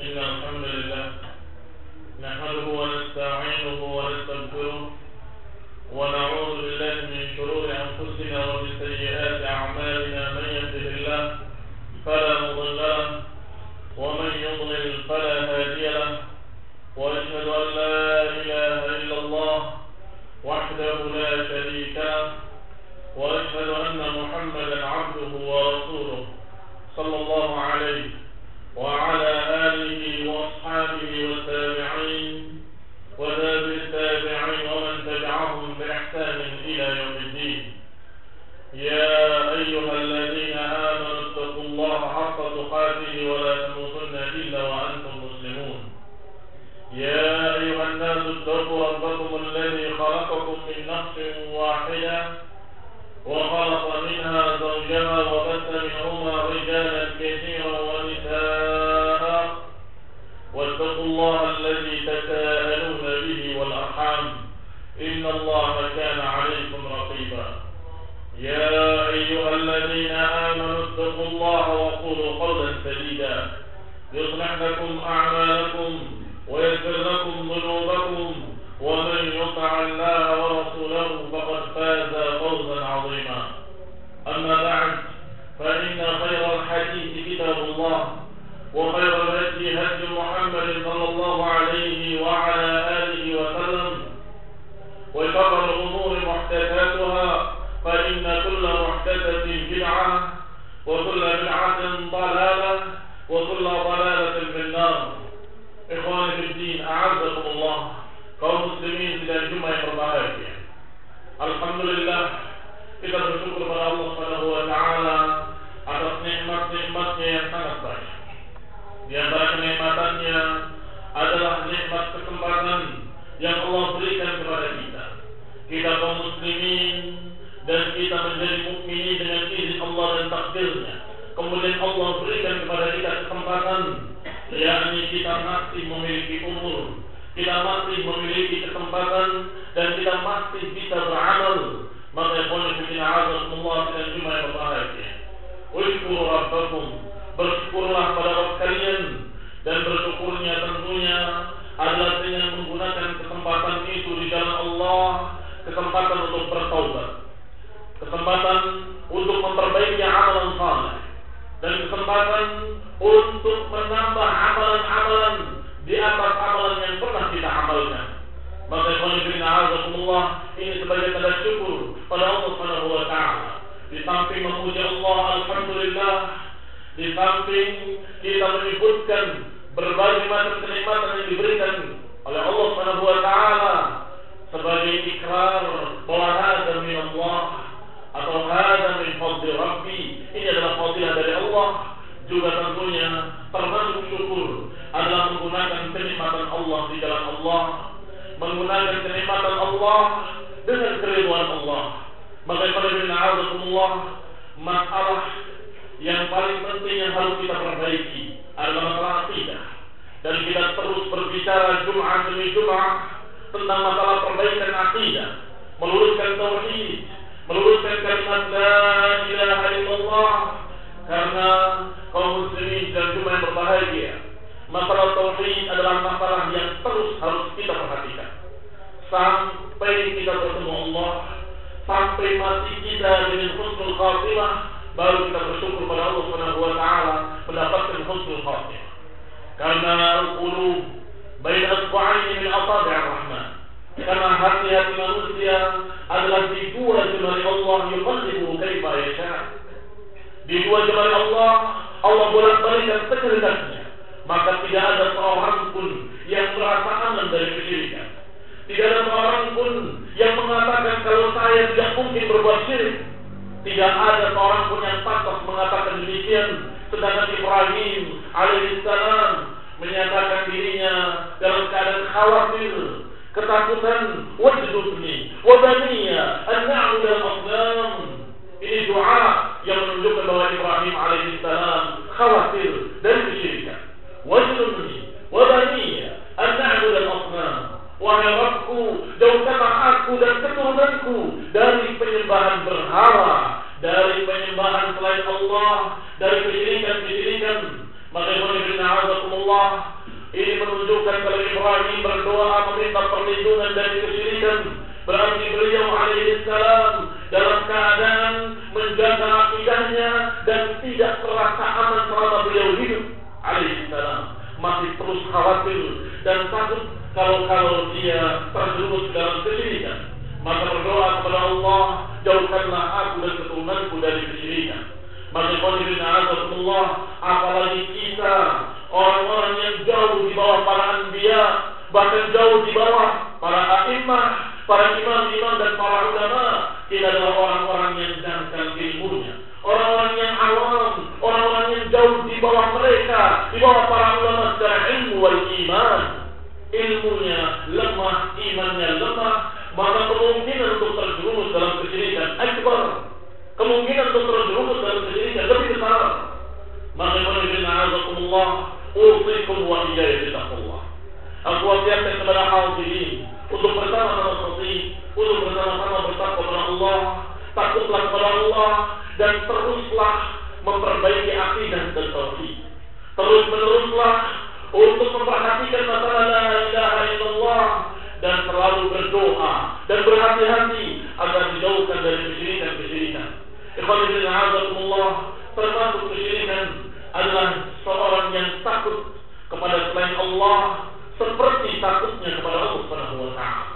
إن الحمد لله نحمده ونستعينه ونستغفره ونعوذ بالله من شرور أنفسنا ومن سيئات أعمالنا. من يهده الله فلا مضل له ومن يضلل فلا هادي له، وأشهد أن لا إله إلا الله وحده لا شريك له، وأشهد أن محمدا عبده ورسوله صلى الله عليه وعلى آله وأصحابه والتابعين وتابع التابعين ومن تبعهم بإحسان إلى يوم الدين. يا أيها الذين آمنوا اتقوا الله حق تقاته ولا تموتن إلا وأنتم مسلمون. يا أيها الناس اتقوا ربكم الذي خلقكم من نفس واحدة وخلق منها زوجها وبث منهما رجالا كثيرا ونساء، واتقوا الله الذي تساءلون به والأرحام إن الله كان عليكم رقيبا. يا أيها الذين آمنوا اتقوا الله وقولوا قولا سديدا يصلح لكم أعمالكم ويغفر لكم ذنوبكم، ومن يطع الله ورسوله فقد فاز فوزا عظيما. أما بعد، فإن خير الحديث كتاب الله، وخير الهدي هدي محمد صلى الله عليه وعلى آله وسلم، وشر الأمور محدثاتها، فإن كل محدثة بدعة، وكل بدعة ضلالة، وكل ضلالة في النار. Ikhwani fi din, a'azzakumullah, kaum muslimin dan Jumat yang berbahagia. Alhamdulillah, kita bersyukur kepada Allah Subhanahu wa taala atas nikmat-nikmatnya yang sangat banyak. Di antara kenikmatannya adalah nikmat kesempatan yang Allah berikan kepada kita. Kita kaum muslimin dan kita menjadi mukminin dengan izin Allah dan takdirnya. Kemudian Allah berikan kepada kita kesempatan, yakni kita masih memiliki umur, kita masih memiliki kesempatan, dan kita masih bisa beramal. Maka ikhwan fillah a'azakumullah dan Jumat yang berbahagia, ushkuru rabbakum, bersyukurlah pada Rabb kalian, dan bersyukurnya tentunya adalah dengan menggunakan kesempatan itu di jalan Allah, kesempatan untuk bertaubat, kesempatan untuk memperbaiki amalan saleh, dan kesempatan untuk menambah amalan-amalan di atas amalan yang pernah kita amalkan. Maka ikhwan fillah a'azakumullah, ini sebagai tanda syukur pada Allah Subhanahu wa taala. Di samping memuji Allah, alhamdulillah, di samping kita menyebutkan berbagai macam kenikmatan yang diberikan oleh Allah Subhanahu wa taala sebagai ikrar bahwa hadza min Allah atau hadza min fadli Rabbi, ini adalah fadilah dari Allah. Juga tentunya termasuk syukur adalah menggunakan kenikmatan Allah di jalan Allah, menggunakan kenikmatan Allah dengan keridhaan Allah. Maka Allah, masalah yang paling penting yang harus kita perbaiki adalah masalah akidah. Dan kita terus berbicara Jumat demi Jumat tentang masalah perbaikan akidah, meluruskan tauhid, meluruskan kalimat la ilaha illallah. Karena kaum muslimin dan Jumat yang berbahagia, masalah tauhid adalah masalah yang terus harus kita perhatikan sampai kita bertemu Allah, sampai mati kita dengan husnul khatimah, baru kita bersyukur pada Allah Subhanahu wa taala mendapatkan husnul khatimah. Karena al-qulub baina asbu'aini min asabi' ar-rahman, karena hati-hati manusia adalah di dua jemari Allah, yuqallibu kaifa yasha'. Di dua jemari Allah, Allah bolak-balikan sekehendaknya. Maka tidak ada seorang pun yang merasa aman dari kesyirikan. Tidak ada seorang pun yang mengatakan kalau saya tidak mungkin berbuat syirik. Tidak ada seorang pun yang pantas mengatakan demikian. Sedangkan Ibrahim alaihissalam menyatakan dirinya dalam keadaan khawatir, ketakutan, wajudni wabaniya an na'budu al-asnam. Ini doa yang menunjukkan bahwa Ibrahim alaihissalam khawatir dari kesyirikan. Wajudni wabaniya an na'budu al-asnam. Wahai Rabbku, jauhkanlah aku dan keturunanku dari penyembahan berhala, dari penyembahan selain Allah, dari kesyirikan-kesyirikan. Maka Allah. Ini menunjukkan kalau Ibrahim berdoa meminta perlindungan dari kesyirikan, berarti beliau alaihissalam dalam keadaan menjaga akidahnya dan tidak terasa aman selama beliau hidup alaihissalam. Masih terus khawatir dan takut kalau dia terjerumus dalam kesyirikan. Maka berdoa kepada Allah, jauhkanlah aku dan keturunanku dari kesyirikan. Maka Allah, apalagi kita orang-orang yang jauh di bawah para anbiya, bahkan jauh di bawah para a'immah, para imam-imam dan para ulama. Kita adalah orang-orang yang dangkal ilmunya, orang-orang yang awam, orang-orang yang jauh di bawah mereka, di bawah para ulama secara ilmu wal iman. Ilmunya lemah, imannya lemah, maka kemungkinan untuk terjerumus dalam kesyirikan akbar, kemungkinan untuk terjerumus dalam kesyirikan lebih besar. Maka Allah, usikum wa iyaya bitaqullah. Aku wasiatkan kepada hadirin untuk bersama-sama seperti, untuk bersama-sama bertakwa kepada Allah, takutlah kepada Allah dan teruslah memperbaiki akidah dan tauhid. Terus meneruslah untuk memperhatikan masalah la ilaha illallah dan selalu berdoa dan berhati-hati agar dijauhkan dari kesyirikan-kesyirikan. Ikhwan fillah a'azakumullah, termasuk kesyirikan adalah seorang yang takut kepada selain Allah seperti takutnya kepada Allah Subhanahu wa taala.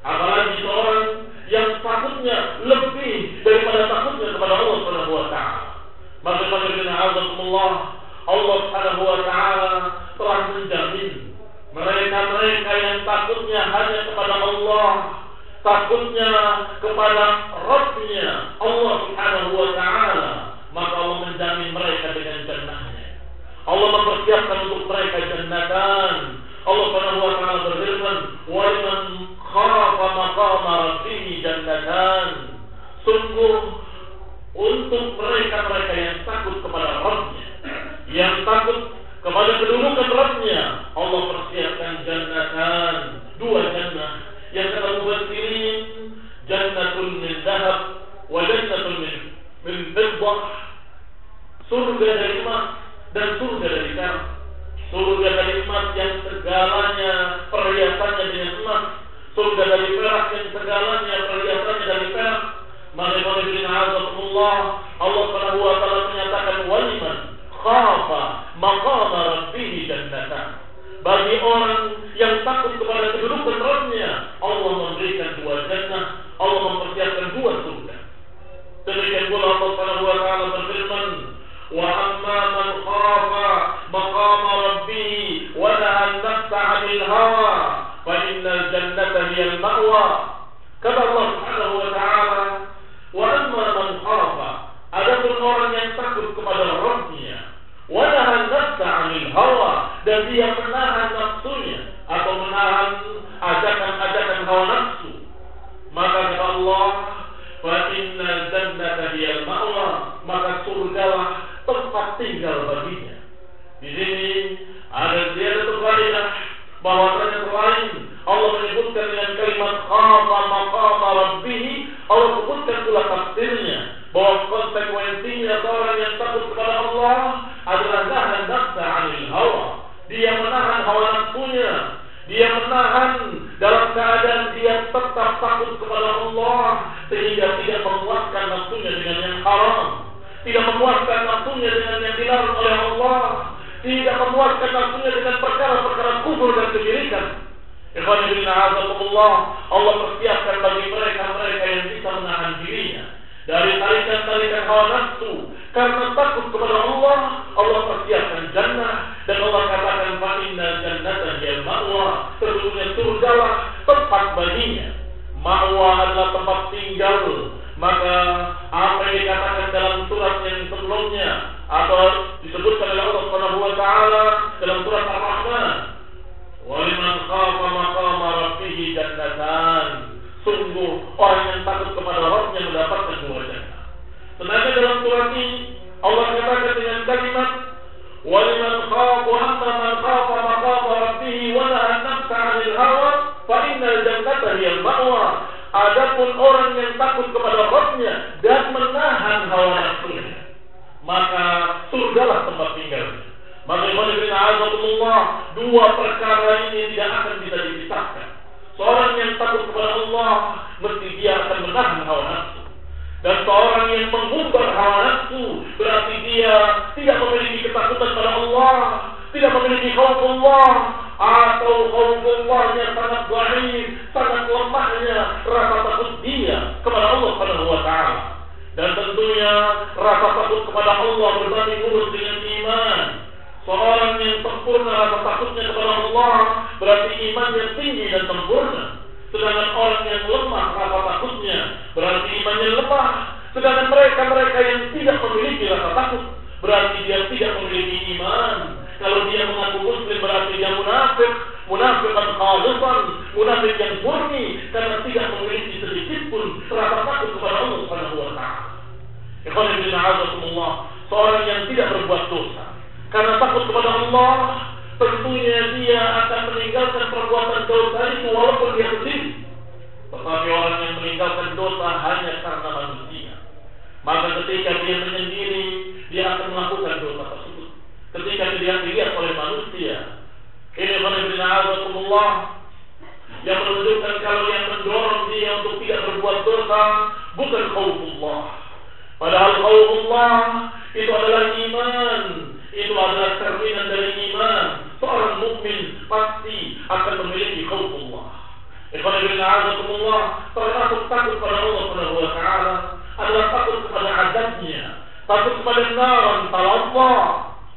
Apalagi seorang yang takutnya lebih daripada takutnya kepada Allah Subhanahu wa taala. Maka ikhwan fillah a'azakumullah, Allah Subhanahu wa taala telah menjamin mereka-mereka yang takutnya hanya kepada Allah, takutnya kepada Rabb-Nya Allah Subhanahu wa taala, maka Allah menjamin mereka dengan jannahnya. Allah mempersiapkan untuk mereka jannatan. Allah Subhanahu wa taala berfirman, "Wa liman khafa maqama rabbih jannatan." Sungguh untuk mereka-mereka yang takut kepada Rabb-Nya, yang takut kepada kedudukan Rabb-Nya, Allah persiapkan jannatan, dua jannah. Yang kata mufassirin, jannatul min dhahab wa jannatul min fiddah. Surga dari emas dan surga dari perak. Surga dari emas yang segalanya perhiasannya dengan emas, surga dari perak yang segalanya perhiasannya dari perak. Maka Allah Subhanahu wa taala menyatakan waliman khafa maqama rabbih jannatan. Bagi orang yang takut kepada kedudukan Rabb-Nya, Allah memberikan dua jannah, Allah mempersiapkan dua surga. Demikian pula Allah Subhanahu wa taala berfirman, "Wa amma man khafa maqama rabbih wa nahaa an-nafsa 'anil hawa, fa innal jannata hiyal ma'wa." Kata Allah Subhanahu wa taala, "Wa amma man khafa," adapun orang yang takut kepada Rabb-Nya, wa nahaa an-nafsa 'anil hawa, dan dia menahan nafsunya atau menahan ajakan-ajakan hawa nafsu, maka kata Allah, fa innal jannata hiyal ma'wa, maka surgalah tempat tinggal baginya. Di sini ada ziyadah faidah bahwasanya selain Allah menyebutkan dengan kalimat khafa maqama rabbih, Allah sebutkan pula tafsirnya bahwa konsekuensinya seorang yang takut kepada Allah adalah nahan nafsa 'anil hawa. Dia menahan hawa nafsunya, dia menahan dalam keadaan dia tetap takut kepada Allah, sehingga tidak memuaskan nafsunya dengan yang haram, tidak memuaskan nafsunya dengan yang dilarang oleh Allah, tidak memuaskan nafsunya dengan perkara-perkara kufur dan kesyirikan. Ikhwan fillah a'azakumullah, Allah persiapkan bagi mereka-mereka yang bisa menahan dirinya dari tarikan-tarikan hawa nafsu karena takut kepada Allah. Allah persiapkan jannah dan Allah katakan fa innal jannata hiyal ma'wa, sesungguhnya surgalah tempat baginya. Ma'wa adalah tempat tinggal. Maka apa yang dikatakan dalam surat yang sebelumnya atau disebutkan oleh Allah Subhanahu wa taala dalam surat Ar-Rahman, wa liman khafa maqama rabbih jannatan, sungguh orang yang takut kepada Rabb-Nya mendapatkan dua jannah. Sedangkan dalam surat ini Allah katakan dengan kalimat wa liman khafa maqama rabbih wa nahaa an-nafsa 'anil hawa fa innal jannata hiyal ma'wa. Adapun orang yang takut kepada Rabb-Nya dan menahan hawa nafsunya, maka surgalah tempat tinggalnya. Maka dua perkara ini tidak akan bisa dipisahkan. Seorang yang takut kepada Allah mesti dia akan menahan hawa nafsu. Dan seorang yang mengumbar hawa nafsu berarti dia tidak memiliki ketakutan kepada Allah, tidak memiliki khaufullah, atau khaufullah-nya sangat dhaif, sangat lemahnya rasa takut dia kepada Allah Subhanahu wa taala. Dan tentunya rasa takut kepada Allah berbanding lurus dengan iman. Seorang yang sempurna rasa takutnya kepada Allah berarti imannya tinggi dan sempurna. Sedangkan orang yang lemah rasa takutnya berarti imannya lemah. Sedangkan mereka yang tidak memiliki rasa takut berarti dia tidak memiliki iman. Kalau dia mengaku muslim berarti dia munafik, munafikan khalisan, munafik yang murni karena tidak memiliki sedikit pun rasa takut kepada Allah Subhanahu wa taala. Ikhwan fillah a'azakumullah, seorang yang tidak berbuat dosa karena takut kepada Allah, tentunya dia akan meninggalkan perbuatan dosa itu walaupun dia sendiri. Tetapi orang yang meninggalkan dosa hanya karena manusia, maka ketika dia menyendiri, dia akan melakukan dosa tersebut. Ketika dia dilihat oleh manusia, ini menunjukkan yang menunjukkan kalau yang mendorong dia untuk tidak berbuat dosa bukan khaufullah. Padahal khaufullah itu adalah iman. Itu adalah cerminan dari iman. Seorang mukmin pasti akan memiliki khaufullah. Ikhwan fillah a'azakumullah, termasuk takut kepada Allah Subhanahu wa taala adalah takut kepada azabnya, takut kepada naran talazza,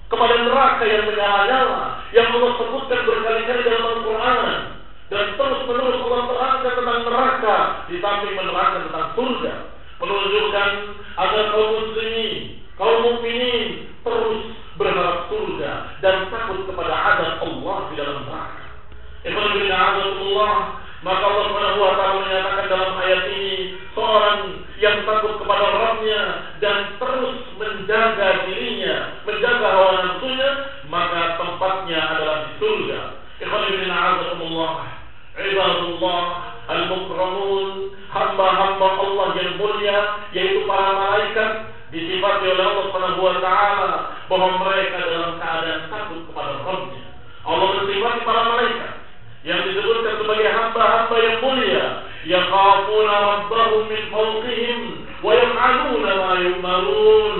kepada neraka yang menyala-nyala yang Allah sebutkan berkali-kali dalam Al-Quran, dan terus-menerus Allah terangkan tentang neraka di samping menerangkan tentang surga, menunjukkan agar kaum muslimin, kaum mukminin terus berharap surga dan takut kepada azab Allah di dalam neraka. Ikhwan fillah a'azakumullah, maka Allah Subhanahu wa taala menyatakan dalam ayat ini, seorang yang takut kepada Rabb-nya dan terus menjaga dirinya, menjaga hawa nafsunya, maka tempatnya adalah di surga. Ikhwan fillah a'azakumullah, ibadullah al-mukramun, hamba-hamba Allah yang mulia, yaitu para malaikat, disifati oleh Allah Subhanahu wa taala bahwa mereka dalam keadaan takut kepada Rabb-nya. Allah mensifati para malaikat yang disebutkan sebagai hamba-hamba yang mulia, yakhafuna rabbahum min fawqihim wa yaf'aluna ma yu'marun,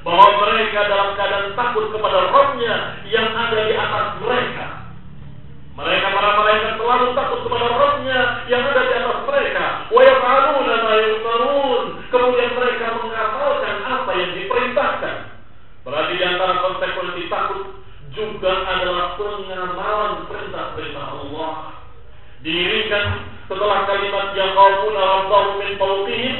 bahwa mereka dalam keadaan takut kepada Rabb-nya yang ada di atas mereka. Mereka para malaikat selalu takut kepada Rabb-nya yang ada di atas mereka. Wa yaf'aluna ma yu'marun, kemudian mereka mengamalkan apa yang diperintahkan. Berarti di antara konsekuensi takut juga adalah pengamalan perintah-perintah Allah. Diirikan setelah kalimat yakhafuna rabbahum min fawqihim,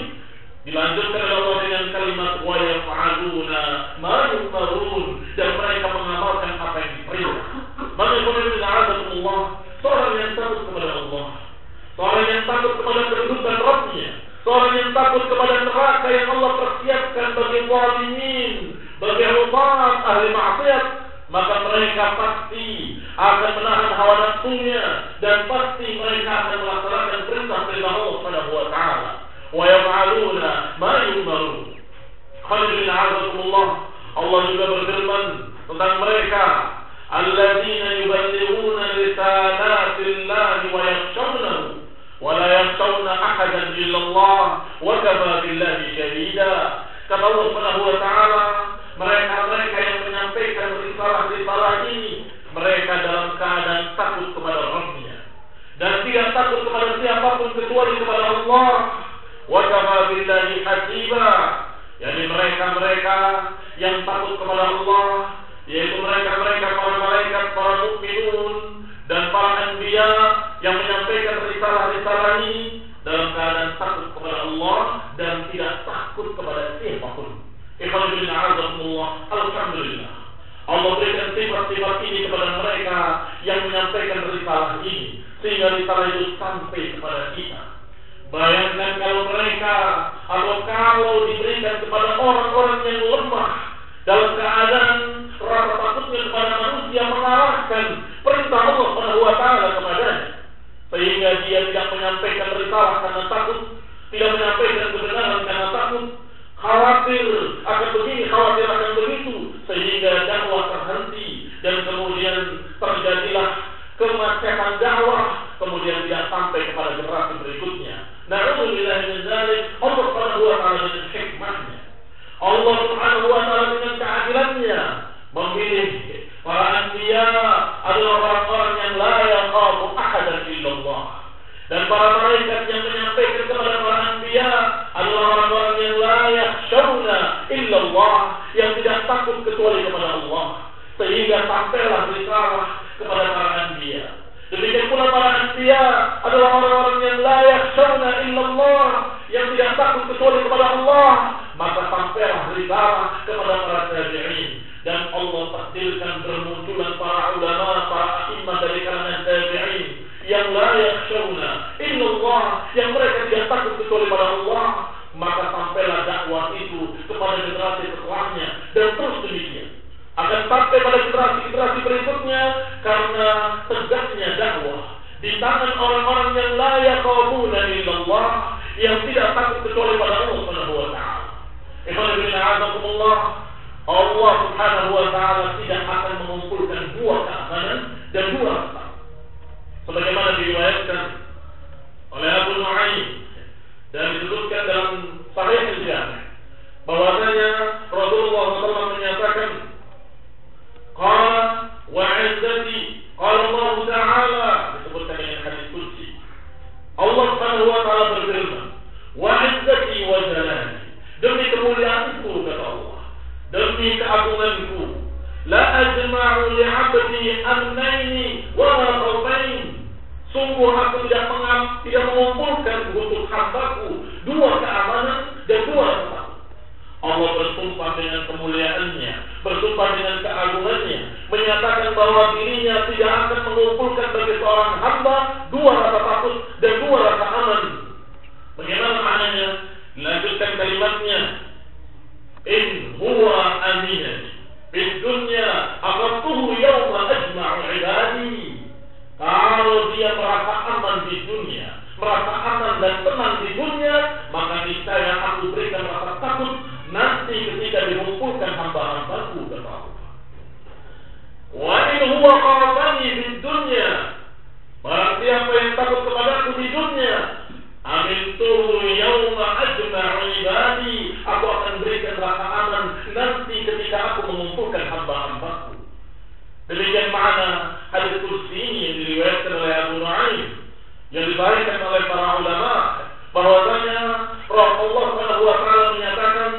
dilanjutkan oleh Allah dengan kalimat wa yaf'aluna ma yu'marun, dan mereka mengamalkan apa yang diperintah. Maka Allah, seorang yang takut kepada Allah, seorang yang takut kepada kedudukan Rabb-nya, seorang yang takut kepada neraka yang Allah persiapkan bagi zalimin, bagi umat ahli maksiat, maka mereka pasti akan menahan hawa nafsunya dan pasti mereka akan melaksanakan perintah-perintah Allah Subhanahu wa taala. Wa yaf'aluna ma yu'marun. Allah juga berfirman tentang mereka, alladzina yuballighuna risalatillahi wa yakhshawnahu wa la yakhshawna ahadan illallah wa kafa billahi shahida. Kata Allah Subhanahu wa taala, mereka yang menyampaikan risalah ini, mereka dalam keadaan takut kepada Rabb-nya dan tidak takut kepada siapapun kecuali kepada Allah. Wa kafa billahi hasiba, yakni mereka yang takut kepada Allah, yaitu mereka para malaikat, para mukminun dan para anbiya yang menyampaikan risalah ini dalam keadaan takut kepada Allah dan tidak takut kepada siapapun. Alhamdulillah, Allah berikan sifat-sifat ini kepada mereka yang menyampaikan risalah ini, sehingga risalah itu sampai kepada kita. Bayangkan kalau mereka, atau kalau diberikan kepada orang-orang yang lemah dalam keadaan rasa takutnya kepada manusia mengalahkan perintah Allah Subhanahu wa taala kepadanya, sehingga dia tidak menyampaikan risalah karena takut, tidak menyampaikan kebenaran karena takut, khawatir akan begini, khawatir akan begitu, sehingga dakwah terhenti, min dzalik, Allah Subhanahu wa taala dengan hikmahnya, Allah Subhanahu wa taala dengan keadilannya memilih para anbiya adalah orang-orang yang la yaqafu ahadan illallah, dan para malaikat yang menyampaikan kepada para anbiya adalah orang-orang yang la yakhshawna illallah, yang tidak takut kecuali kepada Allah, sehingga sampailah risalah kepada para anbiya. Demikian pula para anbiya adalah orang-orang yang la yakhshawna illallah, yang tidak takut kecuali kepada Allah, maka sampailah risalah kepada para tabi'in. Dan Allah takdirkan bermunculan para ulama, para a'immah dari kalangan tabi'in yang la yakhshawna illallah, yang mereka tidak takut kecuali kepada Allah, maka sampailah dakwah itu kepada generasi setelahnya, dan terus demikian akan sampai pada generasi-generasi berikutnya, karena tegaknya dakwah di tangan orang-orang yang la yaqabuna illallah, yang tidak takut kecuali pada Allah Subhanahu wa taala. Allah Subhanahu wa taala tidak akan mengumpulkan dua keamanan dan dua rasa, sebagaimana diriwayatkan oleh Abu Nu'aim dan disebutkan dalam Sahih al-Jami' bahwasanya Rasulullah SAW menyatakan, qala wa 'izzati, qala Allah Ta'ala, disebutkan dengan hadis qudsi, Allah Subhanahu wa taala berfirman, wa 'izzati wa jalali, demi kemuliaanku kata Allah, demi keagunganku, la ajma'u li'abdi amnaini wa la khawfain, sungguh aku tidak mengumpulkan untuk hambaku dua keamanan dan dua rasa. Allah bersumpah dengan kemuliaannya, bersumpah dengan keagungannya, menyatakan bahwa dirinya tidak akan mengumpulkan bagi seorang hamba dua rasa takut dan dua rasa aman. Bagaimana maknanya? Lanjutkan kalimatnya, in huwa aminan fid dunya aqatuhu yawma ajma'u ibadi. Kalau dia merasa aman di dunia, merasa aman dan tenang di dunia, maka niscaya aku berikan rasa takut nanti ketika dikumpulkan hamba-hambaku kata Allah. Wa in huwa khafani fid dunya, barang siapa yang takut kepadaku di dunia, amintuhu yawma ajma'u ibadi, aku akan berikan rasa aman nanti ketika aku mengumpulkan hamba-hambaku. Demikian makna hadis qudsi ini yang diriwayatkan oleh Abu Nu'aim, yang dibahaskan oleh para ulama, bahwasanya Allah Subhanahu wa taala menyatakan,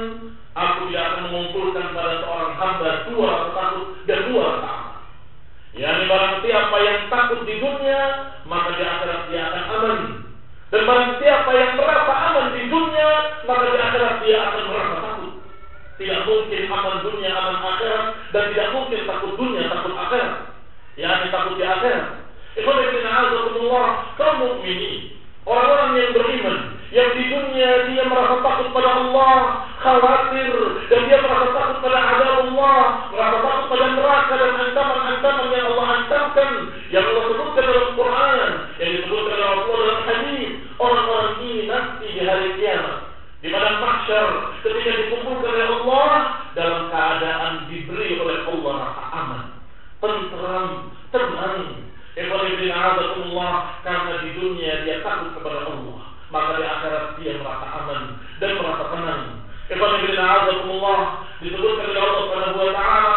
aku tidak akan mengumpulkan pada seorang hamba dua rasa takut dan dua rasa aman. Yani barang siapa yang takut di dunia, maka di akhirat dia akan aman. Dan barang siapa yang merasa aman di dunia, maka di akhirat dia akan merasa takut. Tidak mungkin aman dunia, aman akhirat, dan tidak mungkin takut dunia, takut akhirat. Yani takut di akhirat. Kaum mukminin, orang-orang yang beriman, yang di dunia dia merasa takut pada Allah, khawatir, dan dia merasa takut pada azab Allah, merasa takut pada neraka dan ancaman-ancaman yang Allah ancamkan, yang Allah sebutkan dalam Quran, yang disebutkan dalam Al-Quran dalam hadis. Orang-orang ini nanti di hari kiamat, di padang mahsyar, ketika dikumpulkan oleh Allah, dalam keadaan diberi oleh Allah rasa aman, tenteram, tenang. Karena di dunia dia takut kepada Allah, maka di akhirat dia merasa aman dan merasa tenang. Disebutkan oleh Allah Subhanahu wa taala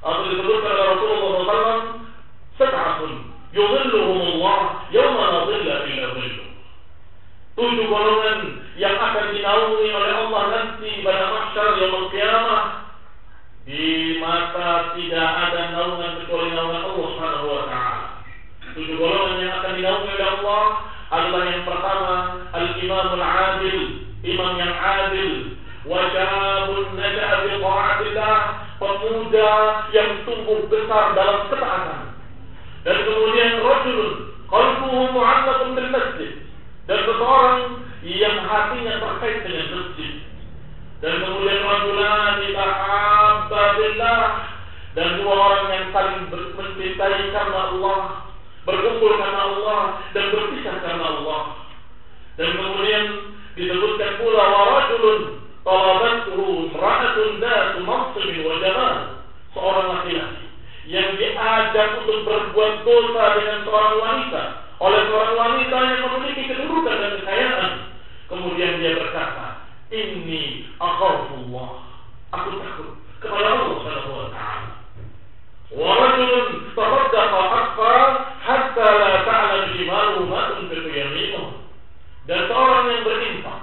atau disebutkan oleh Rasulullah SAW, sab'atun yudhilluhumullah yawma la dhilla illa dhilluh. 7 golongan yang akan dinaungi oleh Allah nanti pada mahsyar yaumul qiyamah, di masa tidak ada naungan kecuali naungan Allah Subhanahu wa taala. 7 golongan yang akan dinaungi oleh Allah adalah yang pertama, al-imamul adil, imam yang adil, wa syabun nasha'a fi ta'atillah, pemuda yang tumbuh besar dalam ketaatan. Dan kemudian rajulun qalbuhu mu'allaqun bil masjid, dan seseorang yang hatinya terkait dengan masjid. Dan kemudian rajulani tahabba billah, dan 2 orang yang saling mencintai karena Allah, berkumpul karena Allah dan berpisah karena Allah. Dan kemudian disebutkan pula wa rajulun talabathu imra'atun dzatu mansibin wa jamal, seorang laki-laki yang diajak untuk berbuat dosa dengan seorang wanita oleh seorang wanita yang memiliki kedudukan dan kekayaan. Kemudian dia berkata, inni akhafullah, aku takut kepada Allah Subhanahu wa ta'ala. Wa rajulun tasaddaqa aqfa hatta la ta'lam shimaluhu ma tunfiqu yaminuhu. Dan seorang yang berinfak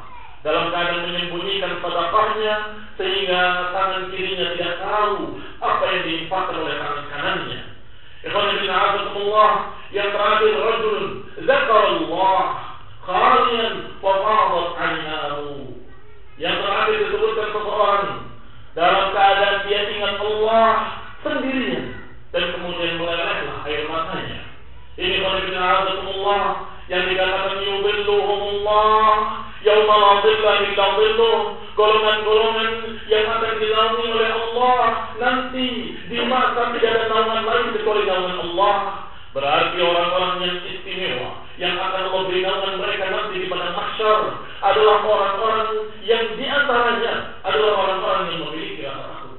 dalam keadaan menyembunyikan sedekahnya sehingga tangan kirinya tidak tahu apa yang diinfakkan oleh tangan kanannya. Ikhwan fillah azakumullah, yang terakhir rajulun zakarallah khalian wa fadat 'aynahu. Yang terakhir disebutkan seseorang dalam keadaan dia ingat Allah sendirian dan kemudian melelehlah air matanya. Ini ikhwan fillah azakumullah yang dikatakan yudhilluhumullah yauma la dhilla illa dhilluh, golongan-golongan yang akan dinaungi oleh Allah nanti di masa tidak ada naungan lain kecuali naungan Allah. Berarti orang-orang yang istimewa yang akan Allah beri naungan mereka nanti di padang mahsyar adalah orang-orang yang diantaranya adalah orang-orang yang memiliki rasa takut.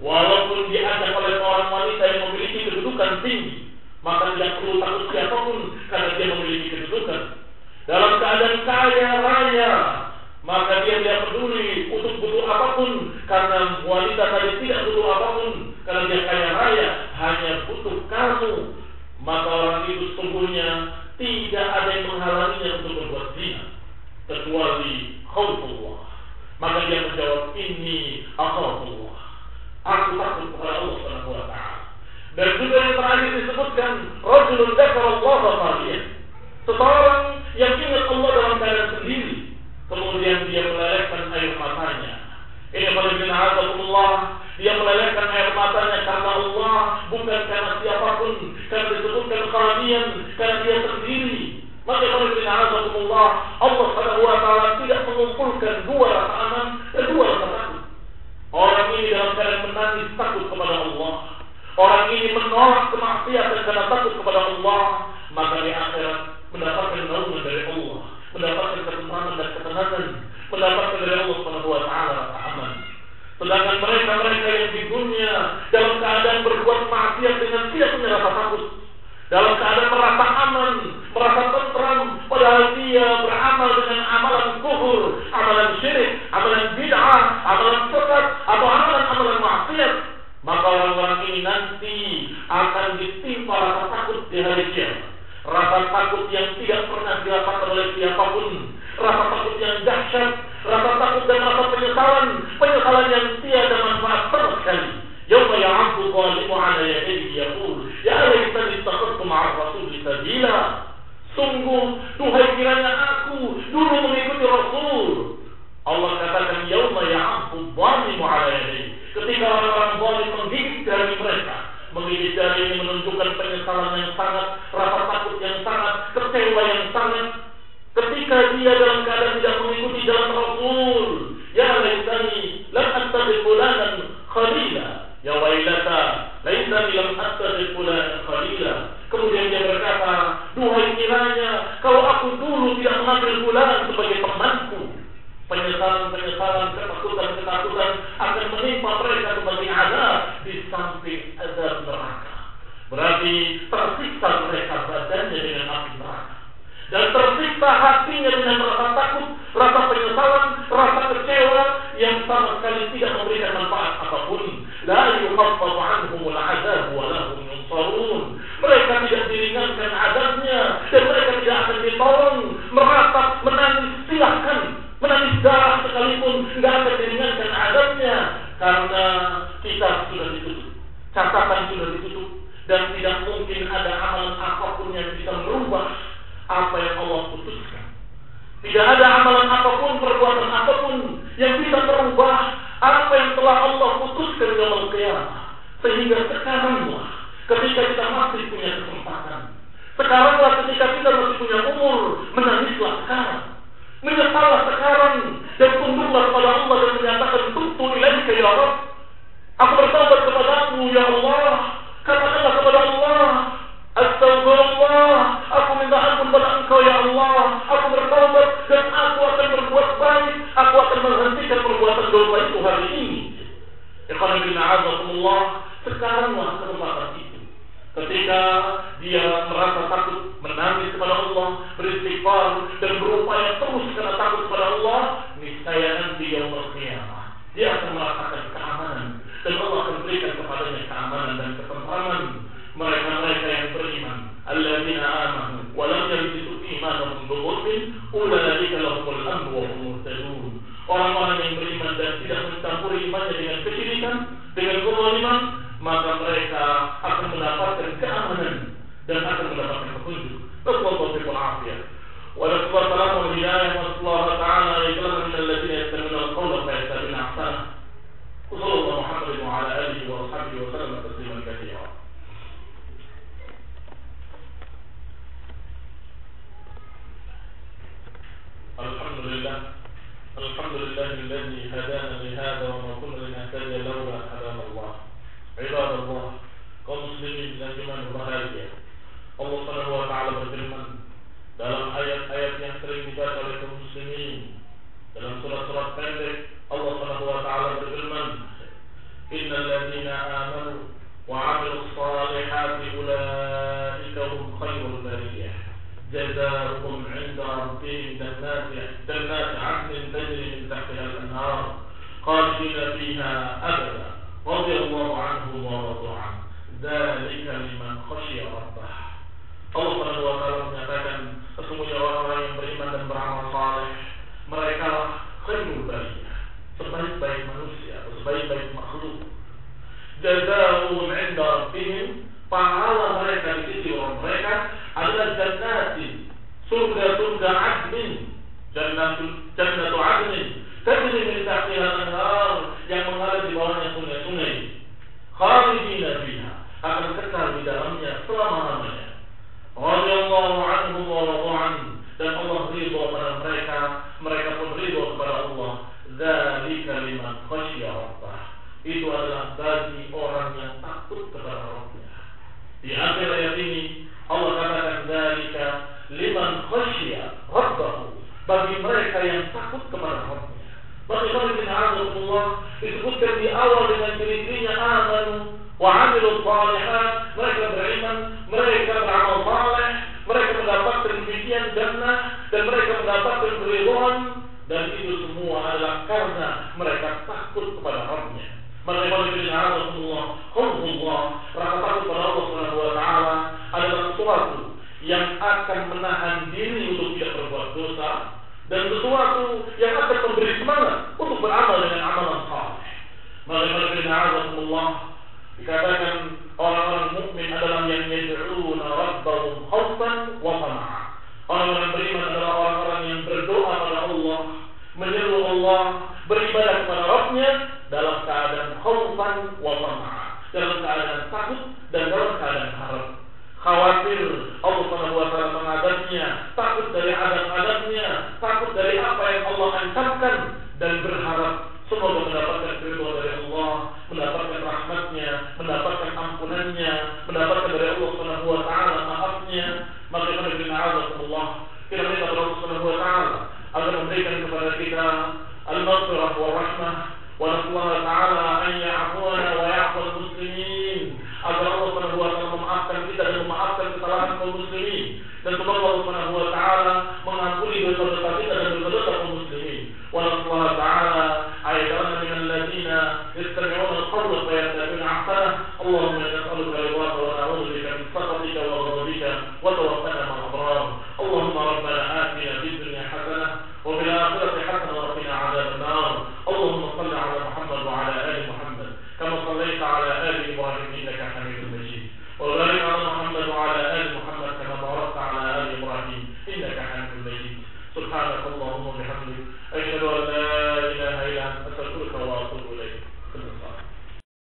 Walaupun diajak oleh seorang wanita yang memiliki kedudukan tinggi, maka tidak perlu takut siapapun karena dia memiliki kedudukan. Dalam keadaan kaya raya, maka dia tidak peduli untuk butuh apapun karena wanita tadi tidak butuh apapun karena dia kaya raya, hanya butuh kamu. Maka orang itu sesungguhnya tidak ada yang menghalanginya untuk berbuat zina kecuali khaufullah. Maka dia menjawab, inni akhafullah, aku takut kepada Allah Subhanahu wa ta'ala. Dan juga yang terakhir disebutkan rajulun dzakarallaha khaliyan, seseorang yang ingat Allah dalam keadaan sendiri kemudian dia melelehkan air matanya. Ini bagaimana azabullah, dia melelehkan air matanya karena Allah, bukan karena siapapun, karena disebutkan khaliyan, karena dia sendiri. Maka bagaimana azabullah, Allah Subhanahu wa ta'ala tidak mengumpulkan dua rasa aman dan dua rasa takut. Orang ini dalam keadaan menangis takut kepada Allah, orang ini menolak kemaksiatan karena takut kepada Allah, maka di akhirat mendapatkan naungan dari Allah, mendapatkan ketentraman dan ketenangan, mendapatkan dari Allah Subhanahu wa ta'ala rasa aman. Sedangkan mereka-mereka yang di dunia dalam keadaan berbuat maksiat dengan tidak punya rasa takut, dalam keadaan merasa aman, merasa tentram, padahal dia beramal dengan amalan kufur, amalan syirik, amalan bid'ah, amalan sesat, atau amalan-amalan maksiat, maka orang-orang ini nanti akan ditimpa rasa takut di hari kiamat. Rasa takut yang tidak pernah dirasakan oleh siapapun, rasa takut yang dahsyat, rasa takut dan rasa penyesalan yang tiada manfaat sama sekali. Yauma ya'addu dhalimu 'ala yadayhi yaqul ya laitani ittakhadhtu ma'a rasuli sabila. Sungguh duhai kiranya aku dulu mengikuti Rasul. Allah katakan yauma ya'addu dhalimu 'ala yadayhi, ketika orang-orang zalim menggigit jari mereka. Menggigit jari ini menunjukkan penyesalan yang sangat, rasa takut yang sangat, kecewa yang sangat, ketika dia dalam keadaan tidak mengikuti jalan Rasul. Ya laitani lam attabi fulanan khalila, ya wailata laitani lam attabi fulanan khalila. Kemudian dia berkata, duhai kiranya kalau aku dulu tidak mengambil fulan sebagai temanku. Penyesalan, ketakutan akan menimpa mereka sebagai azab di samping azab neraka. Berarti tersiksa mereka badannya dengan api neraka, dan tersiksa hatinya dengan rasa takut, rasa penyesalan, rasa kecewa yang sama sekali tidak memberikan manfaat apapun. La yukhaffafu anhumul azab wa lahum yunsarun. Mereka tidak diringankan azabnya dan mereka tidak akan ditolong. Meratap, menangis, silahkan menangis darah sekalipun tidak akan diringankan azabnya, karena kitab sudah ditutup, catatan sudah ditutup, dan tidak mungkin ada amalan apapun yang bisa merubah apa yang Allah putuskan. Tidak ada amalan apapun, perbuatan apapun yang bisa merubah apa yang telah Allah putuskan dalam qiyamah. Sehingga sekaranglah ketika kita masih punya kesempatan, sekaranglah ketika kita masih punya umur, menangislah sekarang, menyesallah sekarang, dan tunduklah kepada Allah dan menyatakan tubtu ilaika ya Rabb, aku bertaubat kepadamu ya Allah. Katakanlah kepada Allah, astagfirullah, aku minta ampun pada Engkau ya Allah, aku bertaubat dan aku akan berbuat baik, aku akan menghentikan perbuatan dosa itu hari ini. Ikhwan fillah azakumullah, sekaranglah kesempatan itu. Ketika dia merasa takut menangis kepada Allah, beristighfar dan berupaya terus karena takut kepada Allah, niscaya nanti yaumul qiyamah dia akan merasakan keamanan dan Allah akan berikan kepadanya keamanan dan ketentraman. Mereka-mereka yang beriman, alladzina amanu wa lam yalbisu imanahum bidzulmin, ulaika lahumul amnu wa hum muhtadun. Orang-orang yang beriman dan tidak mencampuri imannya dengan kesyirikan, dengan kezaliman, maka mereka akan mendapatkan keamanan dan akan mendapatkan petunjuk. Wallahu bi'al afiyah. Wa nasallallahu wal hidayah wa sallallahu ta'ala yaj'alna min alladhina yastami'una al-qawla fa yattabi'una ahsana. Sallallahu Muhammadin wa ala alihi wa sahbihi wa sallam tasliman katsiran. Alhamdulillahilladzi hadana li hadza wa ma kunna linahtadiya laula an hadana Allah. Ibadallah, kaum muslimin dan iman bahagia. Allah Subhanahu wa taala berfirman dalam ayat-ayat yang sering dibaca oleh kaum muslimin dalam surat-surat pendek. Allah Subhanahu wa taala berfirman, innal ladzina amanu wa 'amilus shalihati ulaika hum khairul bariyah. جزاؤهم عند ربهم جنات عدن تجري من تحتها الأنهار خالدين فيها أبدا رضي الله عنهم ورضوا عنه ذلك لمن خشي ربه. Allah Subhanahu wa taala menyatakan sesungguhnya orang-orang yang beriman dan beramal saleh mereka lah khairul bariyah, sebaik-baik manusia atau sebaik-baik makhluk. Jazaa'uhum 'inda rabbihim, pahala mereka di sisi orang mereka adalah jannatin, surga-surga adnin, jannatu adnin, tajri min tahtiha al-anhar, yang mengalir di bawahnya sungai-sungai. Khalidina fiha, akan kekal di dalamnya selama-lamanya. Radhiyallahu anhum wa radu anhu, dan Allah ridha pada mereka, mereka pun ridha kepada Allah. Dzalika liman khasyiya rabbah, itu adalah bagi orang yang takut kepada Rabbnya. Di akhir ayat ini Allah katakan dzalika liman khasyiya rabbahu, bagi mereka yang takut kepada Rabbnya. Bagi mereka yang Allah disebutkan di awal dengan ciri-cirinya amanu wa 'amilus shalihat, mereka beriman, mereka beramal saleh, mereka mendapatkan demikian jannah dan mereka mendapatkan keridhaan, dan itu semua adalah karena mereka takut kepada Rabbnya. Mereka yang Allah, Allah, rasa takut kepada Allah Subhanahu wa taala adalah sesuatu yang akan menahan diri untuk tidak berbuat dosa dan sesuatu yang akan memberi semangat untuk beramal dengan amalan saleh. Mereka yang Allah dikatakan orang-orang mukmin adalah yang yad'una rabbahum khaufan wa tama'a. Orang-orang beriman adalah orang-orang yang berdoa kepada Allah, menyeru Allah, beribadah kepada Rabbnya dalam keadaan khaufan wa tama'a, dalam keadaan takut dan dalam keadaan harap. Khawatir Allah Subhanahu wa taala mengadabnya, takut dari adab-adabnya, takut dari apa yang Allah ancamkan, dan berharap semoga mendapatkan ridha dari Allah, mendapatkan rahmatnya, mendapatkan ampunannya, mendapatkan dari Allah Subhanahu wa taala maafnya. Maka Allah kiranya Allah Subhanahu wa taala agar memberikan kepada kita al-maghfirah wa rahmah, wa nasallahu ta'ala an ya'fuwa